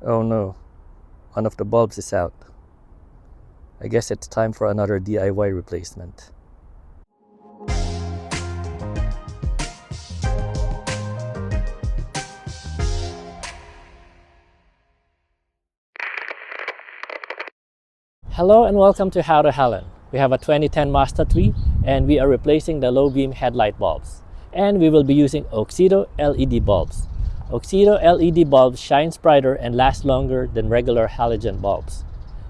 Oh no, one of the bulbs is out. I guess it's time for another DIY replacement. Hello and welcome to How to Helen. We have a 2010 Mazda 3 and we are replacing the low beam headlight bulbs. And we will be using Auxito LED bulbs. Auxito LED bulbs shines brighter and last longer than regular halogen bulbs.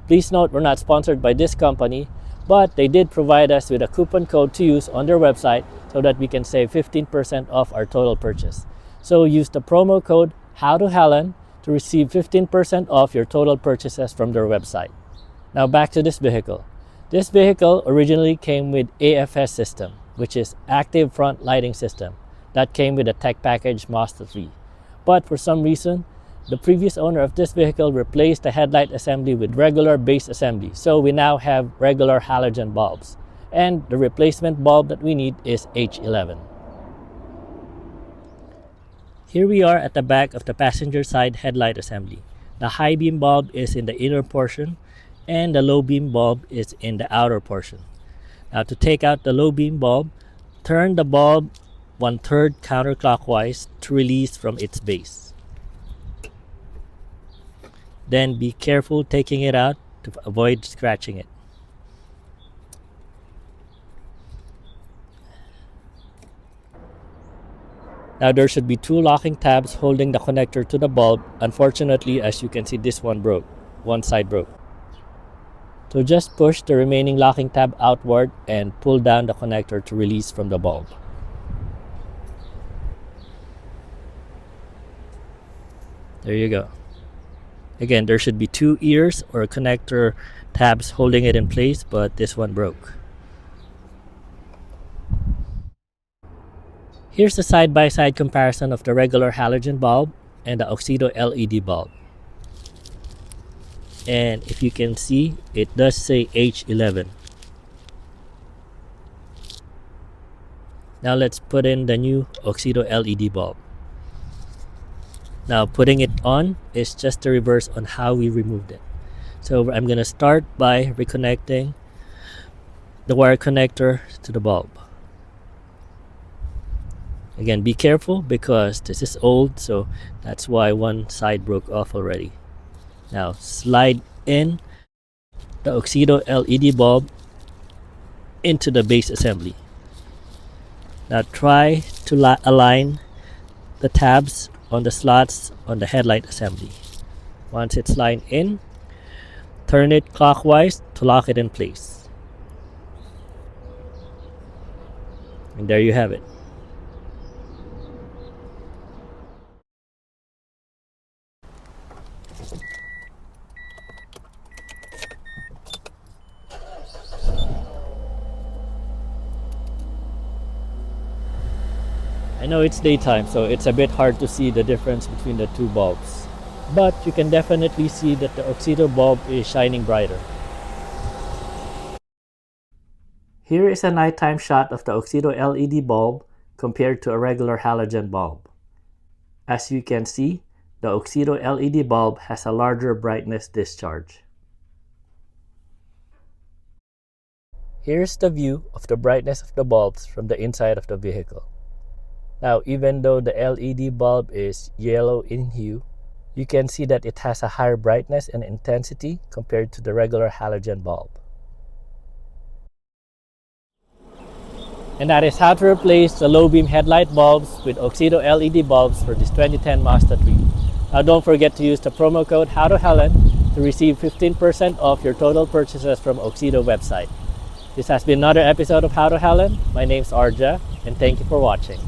Please note we're not sponsored by this company, but they did provide us with a coupon code to use on their website so that we can save 15% off our total purchase. So use the promo code HowToHelen to receive 15% off your total purchases from their website. Now back to this vehicle. This vehicle originally came with AFS system, which is active front lighting system. That came with a tech package Mazda 3. But for some reason, the previous owner of this vehicle replaced the headlight assembly with regular base assembly. So we now have regular halogen bulbs. And the replacement bulb that we need is H11. Here we are at the back of the passenger side headlight assembly. The high beam bulb is in the inner portion and the low beam bulb is in the outer portion. Now to take out the low beam bulb, turn the bulb 1/3 counterclockwise to release from its base. Then be careful taking it out to avoid scratching it. Now there should be 2 locking tabs holding the connector to the bulb. Unfortunately, as you can see, this one broke. One side broke. So just push the remaining locking tab outward and pull down the connector to release from the bulb. There you go. Again, there should be 2 ears or connector tabs holding it in place, but this one broke. Here's the side-by-side comparison of the regular halogen bulb and the Auxito LED bulb. And if you can see, it does say H11. Now let's put in the new Auxito LED bulb. Now putting it on is just the reverse on how we removed it. So I'm going to start by reconnecting the wire connector to the bulb. Again, be careful because this is old, so that's why one side broke off already. Now slide in the Auxito LED bulb into the base assembly. Now try to align the tabs on the slots on the headlight assembly. Once it's lined in, turn it clockwise to lock it in place. And there you have it. I know it's daytime, so it's a bit hard to see the difference between the 2 bulbs. But you can definitely see that the Auxito bulb is shining brighter. Here is a nighttime shot of the Auxito LED bulb compared to a regular halogen bulb. As you can see, the Auxito LED bulb has a larger brightness discharge. Here's the view of the brightness of the bulbs from the inside of the vehicle. Now, even though the LED bulb is yellow in hue, you can see that it has a higher brightness and intensity compared to the regular halogen bulb. And that is how to replace the low beam headlight bulbs with Auxito LED bulbs for this 2010 Mazda 3. Now don't forget to use the promo code HowToHelen to receive 15% off your total purchases from Auxito website. This has been another episode of How to Helen. My name's Arja, and thank you for watching.